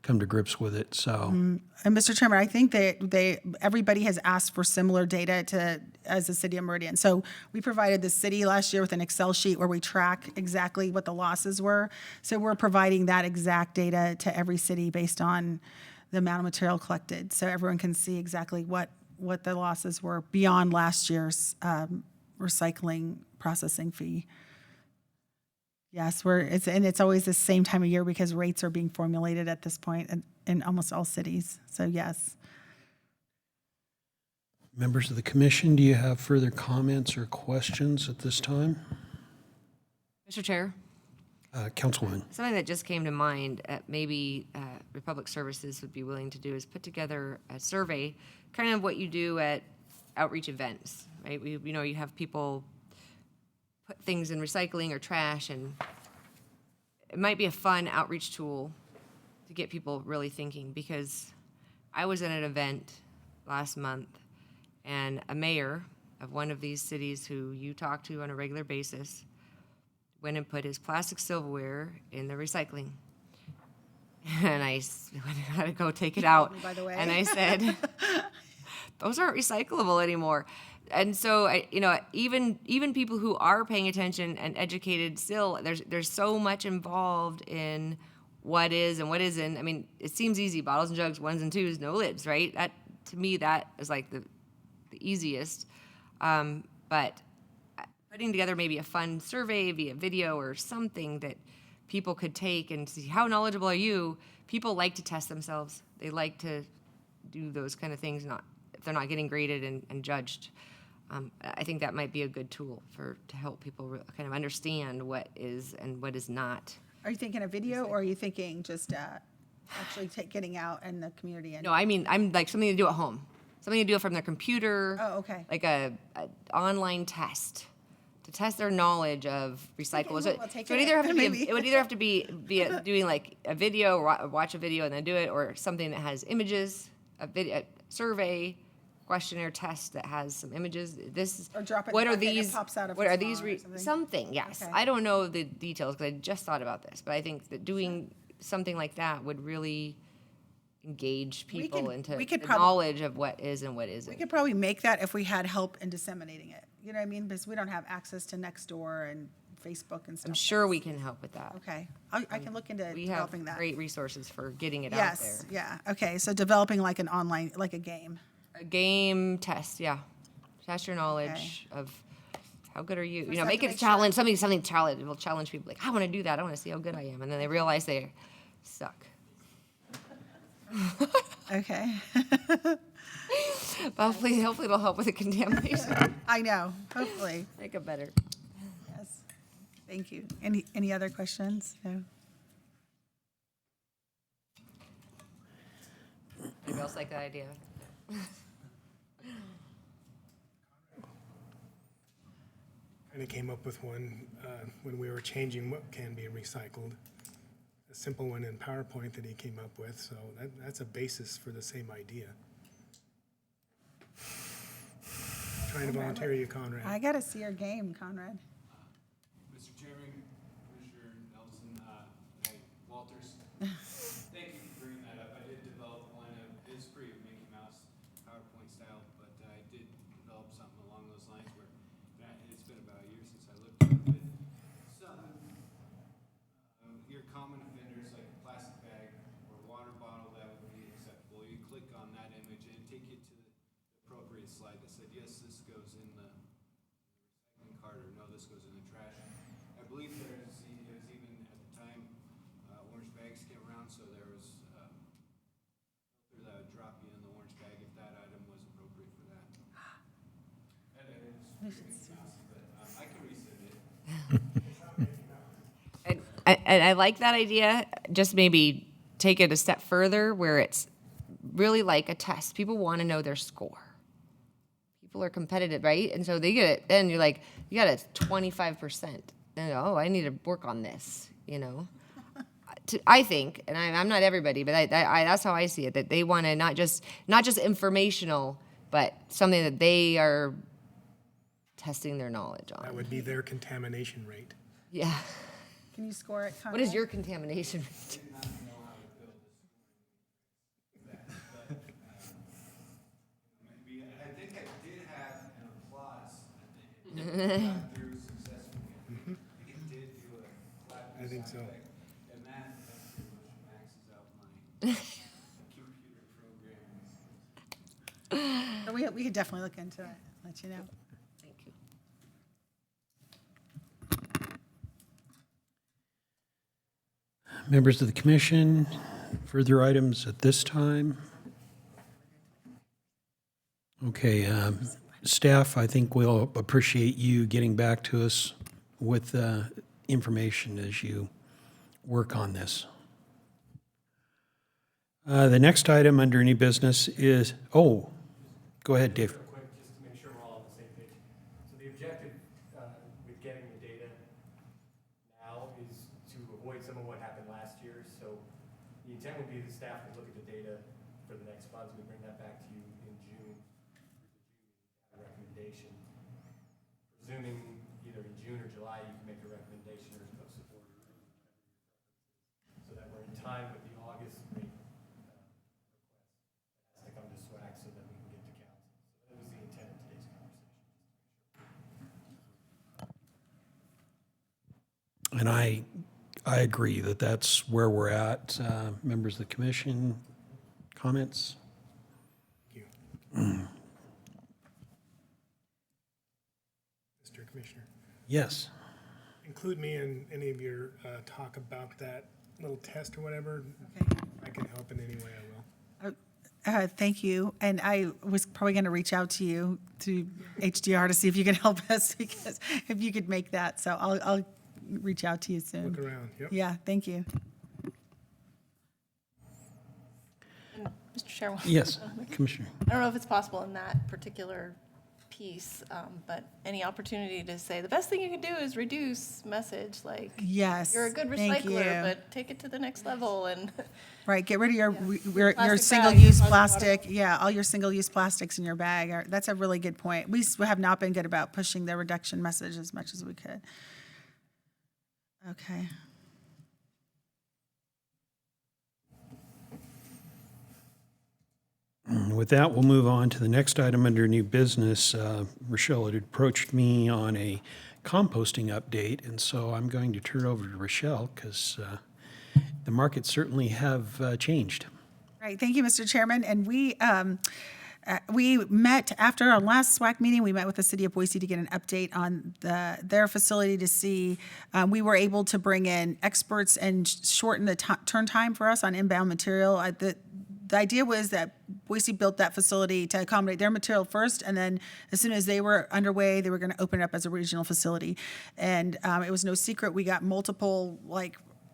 come to grips with it. So, and Mr. Chairman, I think that everybody has asked for similar data as the city of Meridian. So we provided the city last year with an Excel sheet where we track exactly what the losses were. So we're providing that exact data to every city based on the amount of material collected, so everyone can see exactly what the losses were beyond last year's recycling processing fee. Yes, and it's always the same time of year because rates are being formulated at this point in almost all cities. So yes. Members of the commission, do you have further comments or questions at this time? Mr. Chair, Councilwoman. something that just came to mind, maybe Republic Services would be willing to do is put together a survey, kind of what you do at outreach events, right? You have people put things in recycling or trash, and it might be a fun outreach tool to get people really thinking, because I was at an event last month, and a mayor of one of these cities who you talk to on a regular basis went and put his plastic silverware in the recycling. And I had to go take it out. By the way. And I said, those aren't recyclable anymore. And so, even people who are paying attention and educated still, there's so much involved in what is and what isn't. I mean, it seems easy, bottles and jugs, ones and twos, no lids, right? That, to me, that is like the easiest. But putting together maybe a fun survey via video or something that people could take and see, how knowledgeable are you? People like to test themselves. They like to do those kind of things, if they're not getting graded and judged. I think that might be a good tool to help people kind of understand what is and what is not. Are you thinking a video, or are you thinking just actually getting out in the community? No, I mean, I'm like something to do at home. Something to do from their computer. Oh, okay. Like a online test to test their knowledge of recyclables. Okay, we'll take So it it, either have to be maybe. it would either have to be doing like a video or watch a video and then do it, or something that has images, a survey, questionnaire test that has some images. This is Or drop it in what the are bucket and it these? pops out if What it's are these? wrong or something? Something, yes. Okay. I don't know the details because I just thought about this, but I think that doing something like that would really engage people into we could the prob- knowledge of what is and what isn't. We could probably make that if we had help in disseminating it. You know what I mean? Because we don't have access to Nextdoor and Facebook and stuff. I'm sure we can help with that. Okay, I can look into We have developing that. great resources for getting it out Yes, there. yeah, okay, so developing like an online, like a game. A game test, yeah. Test your knowledge of how good are you. Just Make have it to a challenge, something challenge. Will challenge people like, I want to do that. I want to see how good I am. And then they realize they suck. Okay, But hopefully it'll help with the contamination. I know, hopefully, Make it better. yes. Thank you. Any other questions? No? Anybody else like that idea? Kind of came up with one when we were changing what can be recycled. A simple one in PowerPoint that he came up with, so that's a basis for the same idea. Trying to volunteer you, Conrad. I gotta see your game, Conrad. Mr. Chairman, Commissioner Nelson, Walters, thank you for bringing that up. I did develop one of, it's pretty Mickey Mouse PowerPoint style, but I did develop something along those lines where, it's been about a year since I looked at it. Your common offenders like a plastic bag or water bottle, that would be acceptable. You click on that image and it'd take you to the appropriate slide that said, yes, this goes in the recycling cart, or no, this goes in the trash. I believe it was even at the time, orange bags came around, so there was a filter that would drop you in the orange bag if that item was appropriate for that. And it was pretty mousy, but I can resend it. And I like that idea. Just maybe take it a step further where it's really like a test. People want to know their score. People are competitive, right? And so they get it. Then you're like, you got a 25%. And oh, I need to work on this, I think, and I'm not everybody, but I that's how I see it, that they want to not just informational, but something that they are testing their knowledge on. That would be their contamination rate. Yeah. Can you score it, Conrad? What is your contamination rate? I think I did have an applause at the end. Got through successfully. It did do a clap. I think so. And that pretty much maxes out my computer programming. We could definitely look into it, let you know. Thank you. Members of the commission, further items at this time? Okay, staff, I think we'll appreciate you getting back to us with information as you work on this. The next item under new business is, oh, go ahead, Dave. Real quick, just to make sure we're all on the same page. So the objective with getting the data now is to avoid some of what happened last year. So the intent would be the staff would look at the data for the next month. We bring that back to you in June, recommendation. Presuming either in June or July, you can make a recommendation or post support, so that we're in time with the August rate has to come to SWAC so that we can get to council. So that was the intent of today's conversation. And I agree that that's where we're at. Members of the commission, comments? Mr. Commissioner, Yes. include me in any of your talk about that little test or whatever. Okay. If I can help in any way, I will. Thank you. And I was probably going to reach out to you, to HDR, to see if you can help us, because if you could make that. So I'll reach out to you soon. Look around, yep. Yeah, thank you. Mr. Chairman? Yes, Commissioner. I don't know if it's possible in that particular piece, but any opportunity to say, the best thing you can do is reduce message, like, Yes. you're a good thank recycler, you. but take it to the next level and. Right, get rid of your Plastic bag, single-use plastic plastic, yeah, all your single-use plastics in your bag. That's a really good point. We have not been good about pushing the reduction message as much as we could. Okay. With that, we'll move on to the next item under new business. Rochelle had approached me on a composting update, and so I'm going to turn it over to Rochelle because the markets certainly have changed. Right, thank you, Mr. Chairman. And we met after our last SWAC meeting. We met with the city of Boise to get an update on their facility to see. We were able to bring in experts and shorten the turn time for us on inbound material. The idea was that Boise built that facility to accommodate their material first, and then as soon as they were underway, they were going to open it up as a regional facility. And it was no secret we got multiple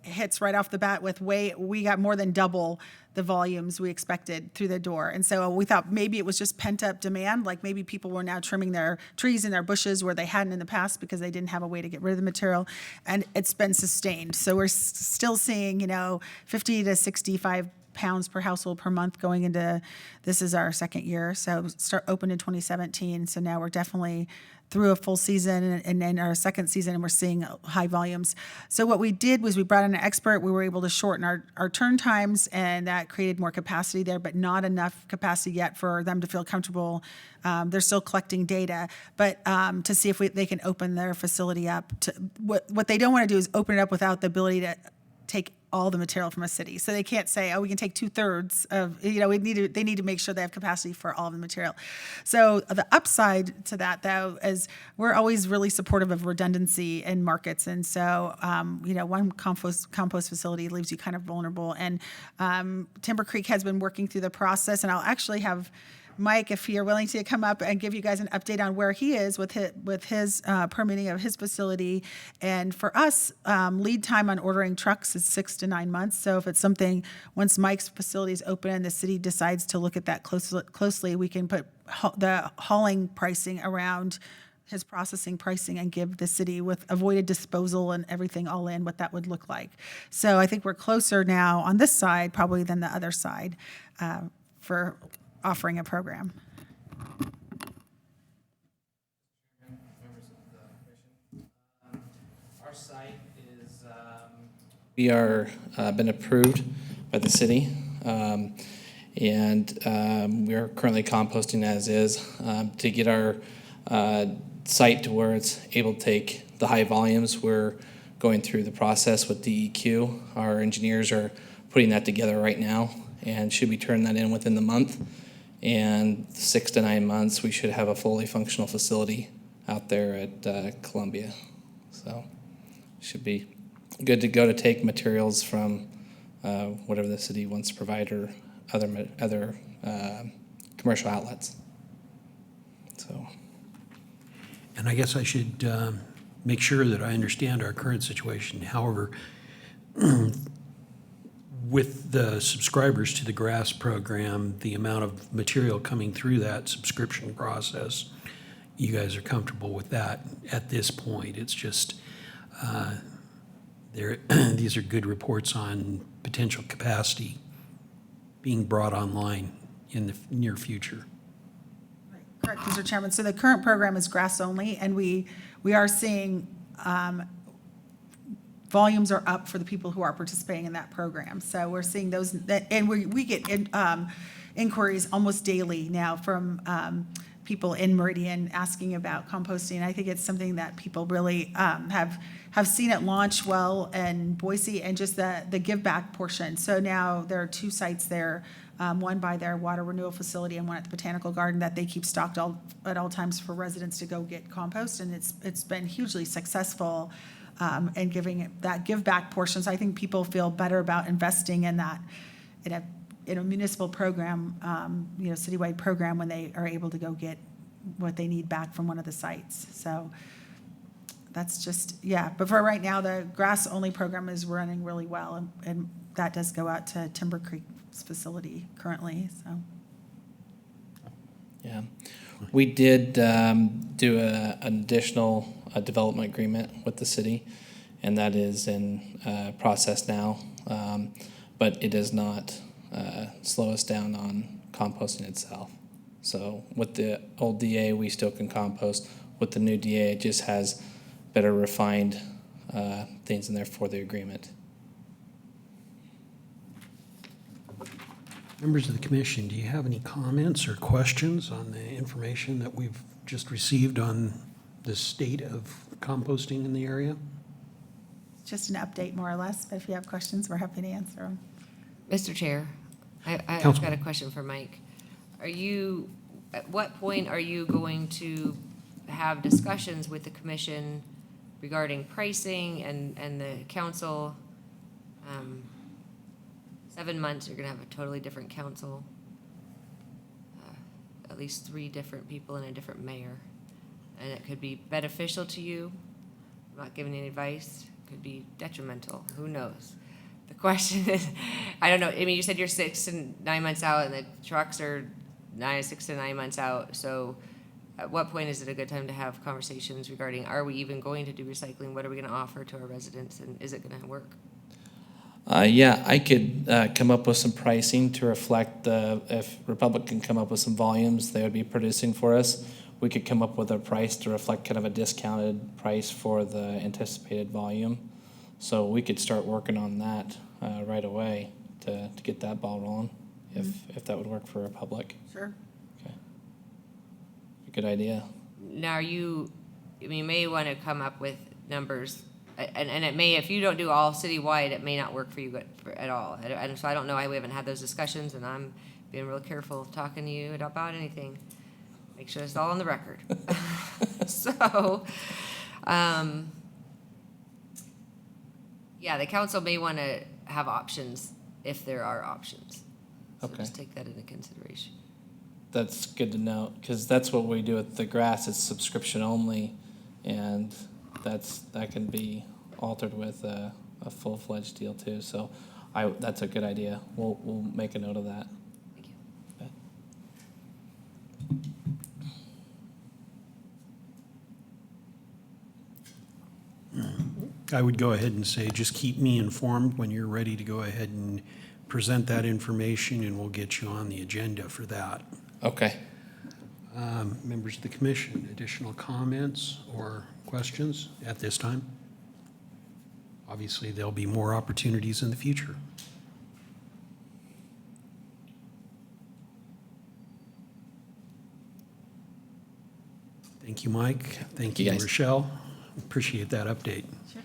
hits right off the bat with we got more than double the volumes we expected through the door. And so we thought maybe it was just pent up demand, like maybe people were now trimming their trees and their bushes where they hadn't in the past because they didn't have a way to get rid of the material. And it's been sustained. So we're still seeing, 50 to 65 pounds per household per month going into, this is our second year. So opened in 2017. So now we're definitely through a full season and then our second season, and we're seeing high volumes. So what we did was we brought in an expert. We were able to shorten our turn times, and that created more capacity there, but not enough capacity yet for them to feel comfortable. They're still collecting data, but to see if they can open their facility up. What they don't want to do is open it up without the ability to take all the material from a city. So they can't say, we can take 2/3 of, they need to make sure they have capacity for all of the material. So the upside to that, though, is we're always really supportive of redundancy in markets. And so, one compost facility leaves you kind of vulnerable. And Timber Creek has been working through the process, and I'll actually have Mike, if you're willing to come up and give you guys an update on where he is with his permitting of his facility. And for us, lead time on ordering trucks is 6 to 9 months. So if it's something, once Mike's facility is open and the city decides to look at that closely, we can put the hauling pricing around his processing pricing and give the city with avoided disposal and everything all in what that would look like. So I think we're closer now on this side probably than the other side for offering a program. Members of the commission. Our site is, we are been approved by the city, and we are currently composting as is to get our site to where it's able to take the high volumes. We're going through the process with DEQ. Our engineers are putting that together right now and should be turning that in within the month. And 6 to 9 months, we should have a fully functional facility out there at Columbia. So should be good to go to take materials from whatever the city wants to provide or other commercial outlets. So, And I guess I should make sure that I understand our current situation. However, with the subscribers to the GRASS program, the amount of material coming through that subscription process, you guys are comfortable with that at this point. It's just, these are good reports on potential capacity being brought online in the near future. Correct, Mr. Chairman. So the current program is grass only, and we are seeing volumes are up for the people who are participating in that program. So we're seeing those, and we get inquiries almost daily now from people in Meridian asking about composting. I think it's something that people really have seen it launch well in Boise, and just the give back portion. So now there are 2 sites there, one by their water renewal facility and one at the Botanical Garden, that they keep stocked at all times for residents to go get compost, and it's been hugely successful in giving it that give back portion. So I think people feel better about investing in that in a municipal program, citywide program, when they are able to go get what they need back from one of the sites. So that's just, yeah. But for right now, the grass only program is running really well, and that does go out to Timber Creek's facility currently, so. yeah. We did do an additional development agreement with the city, and that is in process now. But it does not slow us down on composting itself. So with the old DA, we still can compost. With the new DA, it just has better refined things in there for the agreement. Members of the commission, do you have any comments or questions on the information that we've just received on the state of composting in the area? Just an update, more or less, but if you have questions, we're happy to answer them. Mr. Chair, I've got Councilman. a question for Mike. At what point are you going to have discussions with the commission regarding pricing and the council? 7 months, you're gonna have a totally different council. At least 3 different people and a different mayor. And it could be beneficial to you. I'm not giving any advice. It could be detrimental. Who knows? The question is, I don't know. I mean, you said you're 6 to 9 months out, and the trucks are 6 to 9 months out. So at what point is it a good time to have conversations regarding, are we even going to do recycling? What are we going to offer to our residents? And is it going to work? Yeah, I could come up with some pricing to reflect if Republic can come up with some volumes they would be producing for us. We could come up with a price to reflect kind of a discounted price for the anticipated volume. So we could start working on that right away to get that ball rolling, if that would work for Republic. Sure. Okay. Good idea. Now, you may want to come up with numbers, and it may, if you don't do all citywide, it may not work for you at all. And so I don't know why we haven't had those discussions, and I'm being real careful talking to you about anything. Make sure it's all on the record. So, yeah, the council may want to have options if there are options. So Okay. just take that into consideration. That's good to know, because that's what we do with the grass. It's subscription only, and that can be altered with a full-fledged deal too. So that's a good idea. We'll make a note of that. Thank you. Okay. I would go ahead and say, just keep me informed when you're ready to go ahead and present that information, and we'll get you on the agenda for that. Okay. Members of the commission, additional comments or questions at this time? Obviously, there'll be more opportunities in the future. Thank you, Mike. Thank you, you, guys. Rochelle. Appreciate that update. Sure.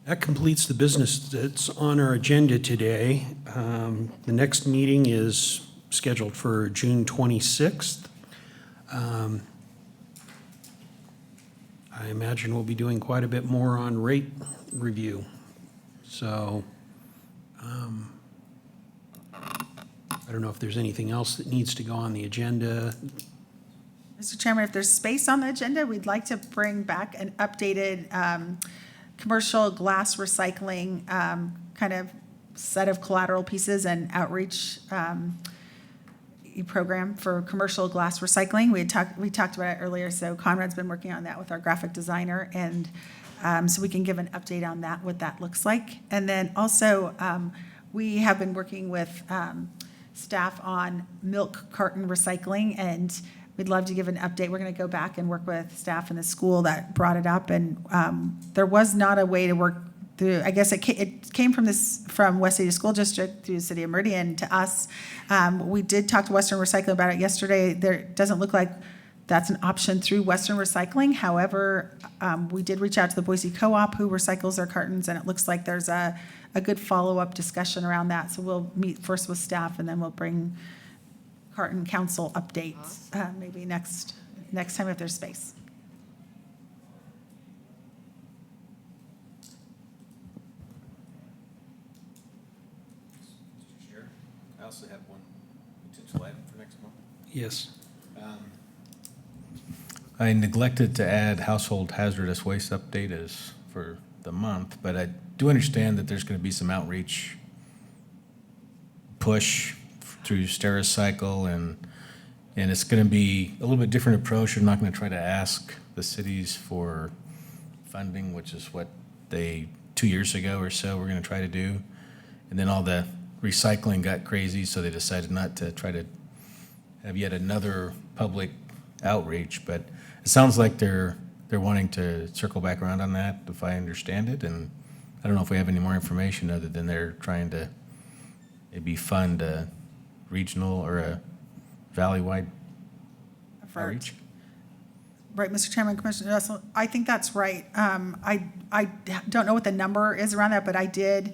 That completes the business that's on our agenda today. The next meeting is scheduled for June 26th. I imagine we'll be doing quite a bit more on rate review. So, I don't know if there's anything else that needs to go on the agenda. Mr. Chairman, if there's space on the agenda, we'd like to bring back an updated commercial glass recycling kind of set of collateral pieces and outreach program for commercial glass recycling. We talked about it earlier, so Conrad's been working on that with our graphic designer, and so we can give an update on that, what that looks like. And then also, we have been working with staff on milk carton recycling, and we'd love to give an update. We're going to go back and work with staff in the school that brought it up, and there was not a way to work through. I guess it came from West City School District through the City of Meridian to us. We did talk to Western Recycling about it yesterday. There doesn't look like that's an option through Western Recycling. However, we did reach out to the Boise Co-op who recycles their cartons, and it looks like there's a good follow-up discussion around that. So we'll meet first with staff, and then we'll bring Carton Council updates maybe next time if there's space. Mr. Chair, I also have one potential item for next month. Yes. I neglected to add household hazardous waste update as for the month, but I do understand that there's going to be some outreach push through Stericycle, and it's going to be a little bit different approach. We're not going to try to ask the cities for funding, which is what they 2 years ago or so were going to try to do. And then all the recycling got crazy, so they decided not to try to have yet another public outreach. But it sounds like they're wanting to circle back around on that, if I understand it. And I don't know if we have any more information other than they're trying to maybe fund a regional or a valley-wide outreach. Right, Mr. Chairman, Commissioner Russell, I think that's right. I don't know what the number is around that, but I did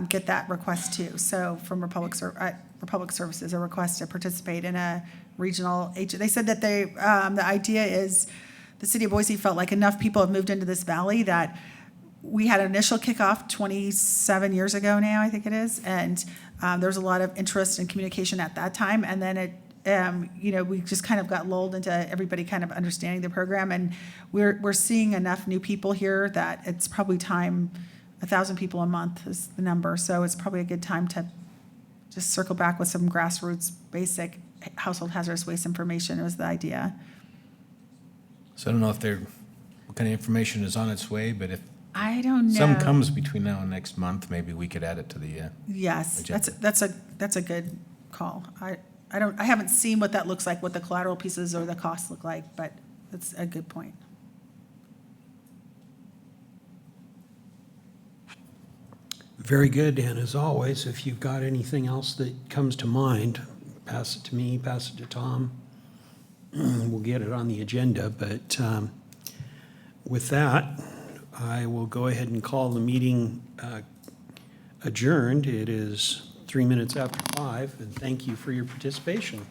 get that request too. So from Republic Services, a request to participate in a regional agent. They said that the idea is the city of Boise felt like enough people have moved into this valley that we had an initial kickoff 27 years ago now, I think it is, and there was a lot of interest and communication at that time, and then we just kind of got lulled into everybody kind of understanding the program, and we're seeing enough new people here that it's probably time. 1,000 people a month is the number, so it's probably a good time to just circle back with some grassroots basic household hazardous waste information was the idea. So I don't know if what kind of information is on its way, but if I don't know. some comes between now and next month, maybe we could add it to the Yes, agenda. that's a good call. I haven't seen what that looks like, what the collateral pieces or the costs look like, but that's a good point. Very good, and as always, if you've got anything else that comes to mind, pass it to me, pass it to Tom. We'll get it on the agenda, but with that, I will go ahead and call the meeting adjourned. It is 3 minutes after 5, and thank you for your participation.